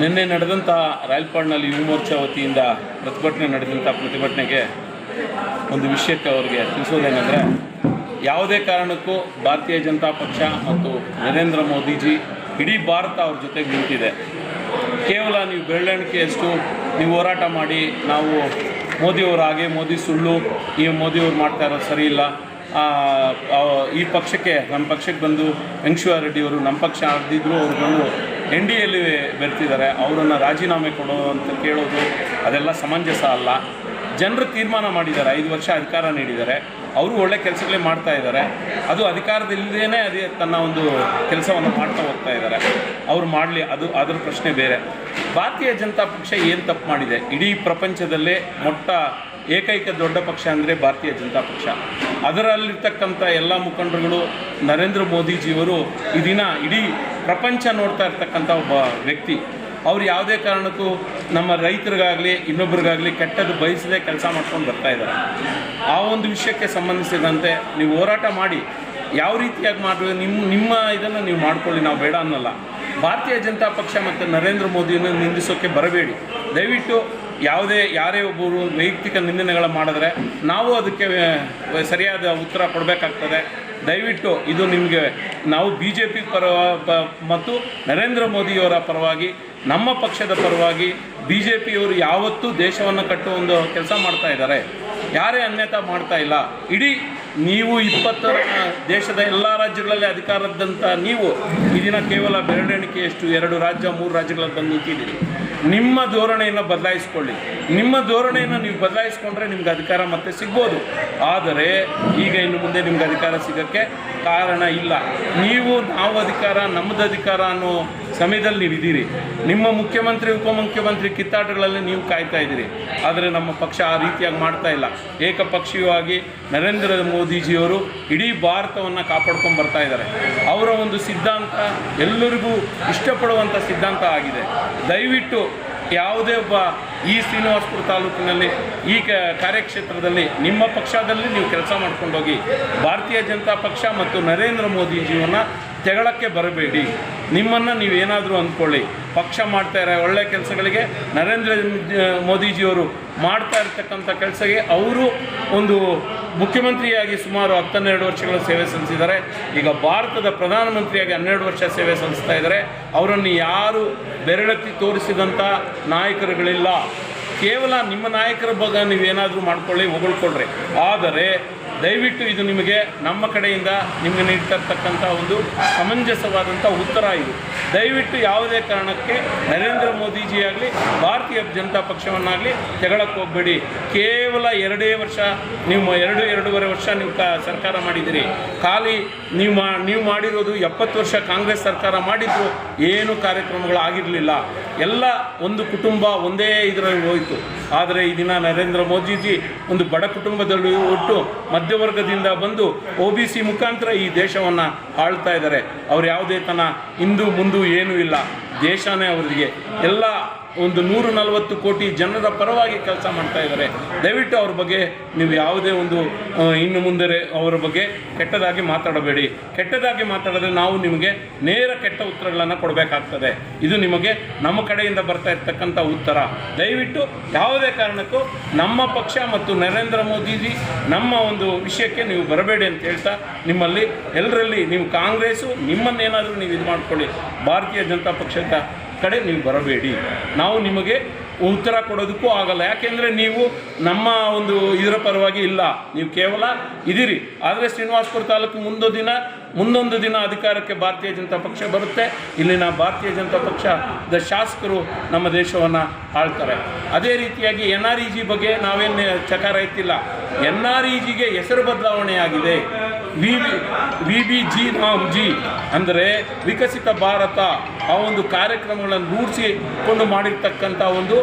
ನಿನ್ನೆ ನಡೆದಂಥ ರಾಯಲಪಾಡ್ನಲ್ಲಿ ಯುವ ಮೋರ್ಚಾ ವತಿಯಿಂದ ಪ್ರತಿಭಟನೆಗೆ ಒಂದು ವಿಷಯಕ್ಕೆ ಅವರಿಗೆ ತಿಳಿಸೋದೇನೆಂದರೆ, ಯಾವುದೇ ಕಾರಣಕ್ಕೂ ಭಾರತೀಯ ಜನತಾ ಪಕ್ಷ ಮತ್ತು ನರೇಂದ್ರ ಮೋದಿಜಿ ಇಡೀ ಭಾರತ ಅವ್ರ ಜೊತೆಗೆ ನಿಂತಿದೆ. ಕೇವಲ ನೀವು ಬೆರಳೆಣಿಕೆಯಷ್ಟು ನೀವು ಹೋರಾಟ ಮಾಡಿ ನಾವು ಮೋದಿಯವರು ಹಾಗೆ, ಮೋದಿ ಸುಳ್ಳು, ಈ ಮೋದಿಯವರು ಮಾಡ್ತಾ ಇರೋದು ಸರಿ ಇಲ್ಲ, ಈ ಪಕ್ಷಕ್ಕೆ ನಮ್ಮ ಪಕ್ಷಕ್ಕೆ ಬಂದು ವೆಂಕಟೇಶ್ವರ ರೆಡ್ಡಿಯವರು ನಮ್ಮ ಪಕ್ಷ ಆಡ್ದಿದ್ರು ಅವರು ಬಂದು NDAಯಲ್ಲಿ ಬೆರ್ತಿದ್ದಾರೆ, ಅವರನ್ನು ರಾಜೀನಾಮೆ ಕೊಡೋ ಅಂತ ಕೇಳೋದು ಅದೆಲ್ಲ ಸಮಂಜಸ ಅಲ್ಲ. ಜನರು ತೀರ್ಮಾನ ಮಾಡಿದ್ದಾರೆ, 5 ವರ್ಷ ಅಧಿಕಾರ ನೀಡಿದ್ದಾರೆ, ಅವರು ಒಳ್ಳೆ ಕೆಲಸಗಳೇ ಮಾಡ್ತಾ ಇದ್ದಾರೆ. ಅದು ಅಧಿಕಾರದಲ್ಲಿದ್ದೇನೆ ಅದೇ ತನ್ನ ಒಂದು ಕೆಲಸವನ್ನು ಮಾಡ್ತಾ ಹೋಗ್ತಾ ಇದ್ದಾರೆ. ಅವ್ರು ಮಾಡಲಿ, ಅದರ ಪ್ರಶ್ನೆ ಬೇರೆ. ಭಾರತೀಯ ಜನತಾ ಪಕ್ಷ ಏನು ತಪ್ಪು ಮಾಡಿದೆ? ಇಡೀ ಪ್ರಪಂಚದಲ್ಲೇ ಏಕೈಕ ದೊಡ್ಡ ಪಕ್ಷ ಅಂದರೆ ಭಾರತೀಯ ಜನತಾ ಪಕ್ಷ. ಅದರಲ್ಲಿರ್ತಕ್ಕಂಥ ಎಲ್ಲ ಮುಖಂಡರುಗಳು ನರೇಂದ್ರ ಮೋದಿಜಿಯವರು ಈ ದಿನ ಇಡೀ ಪ್ರಪಂಚ ನೋಡ್ತಾ ಇರ್ತಕ್ಕಂಥ ಒಬ್ಬ ವ್ಯಕ್ತಿ. ಅವ್ರು ಯಾವುದೇ ಕಾರಣಕ್ಕೂ ನಮ್ಮ ರೈತರಿಗಾಗಲಿ ಇನ್ನೊಬ್ರಿಗಾಗಲಿ ಕೆಟ್ಟದ್ದು ಬಯಸದೆ ಕೆಲಸ ಮಾಡ್ಕೊಂಡು ಬರ್ತಾ ಇದ್ದಾರೆ. ಆ ಒಂದು ವಿಷಯಕ್ಕೆ ಸಂಬಂಧಿಸಿದಂತೆ ನೀವು ಹೋರಾಟ ಮಾಡಿ, ಯಾವ ರೀತಿಯಾಗಿ ಮಾಡಬೇಕು ನಿಮ್ಮ ಇದನ್ನು ನೀವು ಮಾಡ್ಕೊಳ್ಳಿ, ನಾವು ಬೇಡ ಅನ್ನಲ್ಲ. ಭಾರತೀಯ ಜನತಾ ಪಕ್ಷ ಮತ್ತು ನರೇಂದ್ರ ಮೋದಿಯನ್ನು ನಿಂದಿಸೋಕ್ಕೆ ಬರಬೇಡಿ. ದಯವಿಟ್ಟು ಯಾರೇ ಒಬ್ಬರು ವೈಯಕ್ತಿಕ ನಿಂದನೆಗಳು ಮಾಡಿದ್ರೆ ನಾವು ಅದಕ್ಕೆ ಸರಿಯಾದ ಉತ್ತರ ಕೊಡಬೇಕಾಗ್ತದೆ. ದಯವಿಟ್ಟು ಇದು ನಿಮಗೆ ನಾವು BJP ಮತ್ತು ನರೇಂದ್ರ ಮೋದಿಯವರ ಪರವಾಗಿ, ನಮ್ಮ ಪಕ್ಷದ ಪರವಾಗಿ BJPಯವರು ಯಾವತ್ತೂ ದೇಶವನ್ನು ಕಟ್ಟುವ ಒಂದು ಕೆಲಸ ಮಾಡ್ತಾ ಇದ್ದಾರೆ. ಯಾರೇ ಅನ್ಯತಾ ಮಾಡ್ತಾ ಇಲ್ಲ. ಇಡೀ ನೀವು 20 ದೇಶದ ಎಲ್ಲ ರಾಜ್ಯಗಳಲ್ಲಿ ಅಧಿಕಾರದಂಥ ನೀವು ಈ ದಿನ ಕೇವಲ ಬೆರಳೆಣಿಕೆಯಷ್ಟು 2 ರಾಜ್ಯ 3 ರಾಜ್ಯಗಳಲ್ಲಿ ಬಂದು ನಿಂತಿದ್ದೀರಿ. ನಿಮ್ಮ ಧೋರಣೆಯನ್ನು ಬದಲಾಯಿಸ್ಕೊಳ್ಳಿ. ನಿಮ್ಮ ಧೋರಣೆಯನ್ನು ನೀವು ಬದಲಾಯಿಸ್ಕೊಂಡ್ರೆ ನಿಮ್ಗೆ ಅಧಿಕಾರ ಮತ್ತೆ ಸಿಗ್ಬೋದು. ಆದರೆ ಈಗ ಇನ್ನು ಮುಂದೆ ನಿಮ್ಗೆ ಅಧಿಕಾರ ಸಿಗೋಕ್ಕೆ ಕಾರಣ ಇಲ್ಲ. ನಾವು ಅಧಿಕಾರ, ನಮ್ಮದು ಅಧಿಕಾರ ಅನ್ನೋ ಸಮಯದಲ್ಲಿ ನೀವು ಇದ್ದೀರಿ. ನಿಮ್ಮ ಮುಖ್ಯಮಂತ್ರಿ ಉಪಮುಖ್ಯಮಂತ್ರಿ ಕಿತ್ತಾಟಗಳಲ್ಲಿ ನೀವು ಕಾಯ್ತಾ ಇದ್ದೀರಿ. ಆದರೆ ನಮ್ಮ ಪಕ್ಷ ಆ ರೀತಿಯಾಗಿ ಮಾಡ್ತಾ ಇಲ್ಲ. ಏಕಪಕ್ಷೀಯವಾಗಿ ನರೇಂದ್ರ ಮೋದಿಜಿಯವರು ಇಡೀ ಭಾರತವನ್ನು ಕಾಪಾಡ್ಕೊಂಡು ಬರ್ತಾ ಇದ್ದಾರೆ. ಅವರ ಒಂದು ಸಿದ್ಧಾಂತ ಎಲ್ಲರಿಗೂ ಇಷ್ಟಪಡುವಂಥ ಸಿದ್ಧಾಂತ ಆಗಿದೆ. ದಯವಿಟ್ಟು ಯಾವುದೇ ಒಬ್ಬ ಈ ಶ್ರೀನಿವಾಸಪುರ ತಾಲೂಕಿನಲ್ಲಿ ಈ ಕಾರ್ಯಕ್ಷೇತ್ರದಲ್ಲಿ ನಿಮ್ಮ ಪಕ್ಷದಲ್ಲಿ ನೀವು ಕೆಲಸ ಮಾಡ್ಕೊಂಡೋಗಿ ಭಾರತೀಯ ಜನತಾ ಪಕ್ಷ ಮತ್ತು ನರೇಂದ್ರ ಮೋದಿಜಿಯನ್ನು ತೆಗಳಕ್ಕೆ ಬರಬೇಡಿ. ನಿಮ್ಮನ್ನು ನೀವೇನಾದರೂ ಅಂದ್ಕೊಳ್ಳಿ, ಪಕ್ಷ ಮಾಡ್ತಾ ಇರೋ ಒಳ್ಳೆ ಕೆಲಸಗಳಿಗೆ ನರೇಂದ್ರ ಮೋದಿಜಿಯವರು ಮಾಡ್ತಾ ಇರ್ತಕ್ಕಂಥ ಕೆಲಸಕ್ಕೆ ಅವರು ಒಂದು ಮುಖ್ಯಮಂತ್ರಿಯಾಗಿ ಸುಮಾರು 12 ವರ್ಷಗಳ ಸೇವೆ ಸಲ್ಲಿಸಿದ್ದಾರೆ. ಈಗ ಭಾರತದ ಪ್ರಧಾನಮಂತ್ರಿಯಾಗಿ 12 ವರ್ಷ ಸೇವೆ ಸಲ್ಲಿಸ್ತಾ ಇದ್ದಾರೆ. ಅವರನ್ನು ಯಾರು ಬೆರಳೆತ್ತಿ ತೋರಿಸಿದಂಥ ನಾಯಕರುಗಳಿಲ್ಲ. ಕೇವಲ ನಿಮ್ಮ ನಾಯಕರ ಬಗ್ಗೆ ನೀವೇನಾದರೂ ಮಾಡ್ಕೊಳ್ಳಿ, ಹೊಗಳ್ಕೊಳ್ರಿ. ಆದರೆ ದಯವಿಟ್ಟು ಇದು ನಿಮಗೆ ನಮ್ಮ ಕಡೆಯಿಂದ ನಿಮಗೆ ನೀಡ್ತಿರ್ತಕ್ಕಂಥ ಒಂದು ಸಮಂಜಸವಾದಂಥ ಉತ್ತರ ಇದು. ದಯವಿಟ್ಟು ಯಾವುದೇ ಕಾರಣಕ್ಕೆ ನರೇಂದ್ರ ಮೋದಿಜಿಯಾಗಲಿ ಭಾರತೀಯ ಜನತಾ ಪಕ್ಷವನ್ನಾಗಲಿ ತೆಗಳಕ್ಕೆ ಹೋಗಬೇಡಿ. ಕೇವಲ 2 ವರ್ಷ ನೀವು 2.5 ವರ್ಷ ನೀವು ಸರ್ಕಾರ ಮಾಡಿದ್ದೀರಿ. ಖಾಲಿ ನೀವು ಮಾಡಿರೋದು 70 ವರ್ಷ ಕಾಂಗ್ರೆಸ್ ಸರ್ಕಾರ ಮಾಡಿದ್ರು ಏನು ಕಾರ್ಯಕ್ರಮಗಳು ಆಗಿರಲಿಲ್ಲ. ಎಲ್ಲ ಒಂದು ಕುಟುಂಬ ಒಂದೇ ಇದರಲ್ಲಿ ಹೋಯಿತು. ಆದರೆ ಈ ದಿನ ನರೇಂದ್ರ ಮೋದಿಜಿ ಒಂದು ಬಡ ಕುಟುಂಬದಲ್ಲಿ ಹುಟ್ಟು ಮಧ್ಯವರ್ಗದಿಂದ ಬಂದು OBC ಮುಖಾಂತರ ಈ ದೇಶವನ್ನು ಆಳ್ತಾ ಇದ್ದಾರೆ. ಅವ್ರು ಯಾವುದೇ ಹಿಂದೂ ಮುಂದು ಏನೂ ಇಲ್ಲ. ದೇಶನೇ ಅವರಿಗೆ ಎಲ್ಲ ಒಂದು 140 ಕೋಟಿ ಜನರ ಪರವಾಗಿ ಕೆಲಸ ಮಾಡ್ತಾ ಇದ್ದಾರೆ. ದಯವಿಟ್ಟು ಅವ್ರ ಬಗ್ಗೆ ನೀವು ಯಾವುದೇ ಒಂದು ಇನ್ನು ಮುಂದೆ ಅವರ ಬಗ್ಗೆ ಕೆಟ್ಟದಾಗಿ ಮಾತಾಡಬೇಡಿ. ಕೆಟ್ಟದಾಗಿ ಮಾತಾಡಿದ್ರೆ ನಾವು ನಿಮಗೆ ನೇರ ಕೆಟ್ಟ ಉತ್ತರಗಳನ್ನು ಕೊಡಬೇಕಾಗ್ತದೆ. ಇದು ನಿಮಗೆ ನಮ್ಮ ಕಡೆಯಿಂದ ಬರ್ತಾ ಇರ್ತಕ್ಕಂಥ ಉತ್ತರ. ದಯವಿಟ್ಟು ಯಾವುದೇ ಕಾರಣಕ್ಕೂ ನಮ್ಮ ಪಕ್ಷ ಮತ್ತು ನರೇಂದ್ರ ಮೋದಿಜಿ ನಮ್ಮ ಒಂದು ವಿಷಯಕ್ಕೆ ನೀವು ಬರಬೇಡಿ ಅಂತ ಹೇಳ್ತಾ, ನಿಮ್ಮಲ್ಲಿ ಎಲ್ಲರಲ್ಲಿ ನೀವು ಕಾಂಗ್ರೆಸ್ಸು ನಿಮ್ಮನ್ನೇನಾದರೂ ನೀವು ಇದು ಮಾಡ್ಕೊಳ್ಳಿ, ಭಾರತೀಯ ಜನತಾ ಪಕ್ಷದ ಕಡೆ ನೀವು ಬರಬೇಡಿ. ನಾವು ನಿಮಗೆ ಉತ್ತರ ಕೊಡೋದಕ್ಕೂ ಆಗಲ್ಲ. ಯಾಕೆಂದರೆ ನೀವು ನಮ್ಮ ಒಂದು ಇದರ ಪರವಾಗಿ ಇಲ್ಲ, ನೀವು ಕೇವಲ ಇದ್ದೀರಿ. ಆದರೆ ಶ್ರೀನಿವಾಸಪುರ ತಾಲೂಕು ಮುಂದೊಂದು ದಿನ ಅಧಿಕಾರಕ್ಕೆ ಭಾರತೀಯ ಜನತಾ ಪಕ್ಷ ಬರುತ್ತೆ. ಇಲ್ಲಿನ ಭಾರತೀಯ ಜನತಾ ಪಕ್ಷದ ಶಾಸಕರು ನಮ್ಮ ದೇಶವನ್ನು ಆಳ್ತಾರೆ. ಅದೇ ರೀತಿಯಾಗಿ NREG ಬಗ್ಗೆ ನಾವೇನು ಚಕಾರ ಎತ್ತಿಲ್ಲ. NREGಗೆ ಹೆಸರು ಬದಲಾವಣೆ ಆಗಿದೆ. VBG ಅಂದರೆ ವಿಕಸಿತ ಭಾರತ. ಆ ಒಂದು ಕಾರ್ಯಕ್ರಮಗಳನ್ನು ರೂಢಿಸಿಕೊಂಡು ಮಾಡಿರ್ತಕ್ಕಂಥ ಒಂದು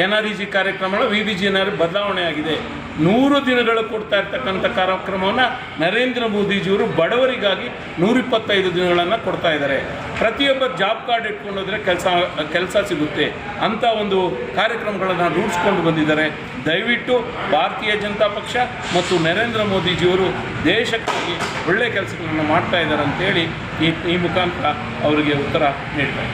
NREG ಕಾರ್ಯಕ್ರಮಗಳು VBG ಬದಲಾವಣೆ ಆಗಿದೆ. 100 ದಿನಗಳು ಕೊಡ್ತಾ ಇರ್ತಕ್ಕಂಥ ಕಾರ್ಯಕ್ರಮವನ್ನು ನರೇಂದ್ರ ಮೋದಿಜಿಯವರು ಬಡವರಿಗಾಗಿ 125 ದಿನಗಳನ್ನು ಕೊಡ್ತಾ ಇದ್ದಾರೆ. ಪ್ರತಿಯೊಬ್ಬ ಜಾಬ್ ಕಾರ್ಡ್ ಇಟ್ಕೊಂಡೋದ್ರೆ ಕೆಲಸ ಸಿಗುತ್ತೆ ಅಂತ ಒಂದು ಕಾರ್ಯಕ್ರಮಗಳನ್ನು ರೂಢಿಸ್ಕೊಂಡು ಬಂದಿದ್ದಾರೆ. ದಯವಿಟ್ಟು ಭಾರತೀಯ ಜನತಾ ಪಕ್ಷ ಮತ್ತು ನರೇಂದ್ರ ಮೋದಿಜಿಯವರು ದೇಶಕ್ಕಾಗಿ ಒಳ್ಳೆಯ ಕೆಲಸಗಳನ್ನು ಮಾಡ್ತಾ ಇದ್ದಾರೆ ಅಂತೇಳಿ ಈ ಮುಖಾಂತರ ಅವರಿಗೆ ಉತ್ತರ ನೀಡ್ತಾರೆ.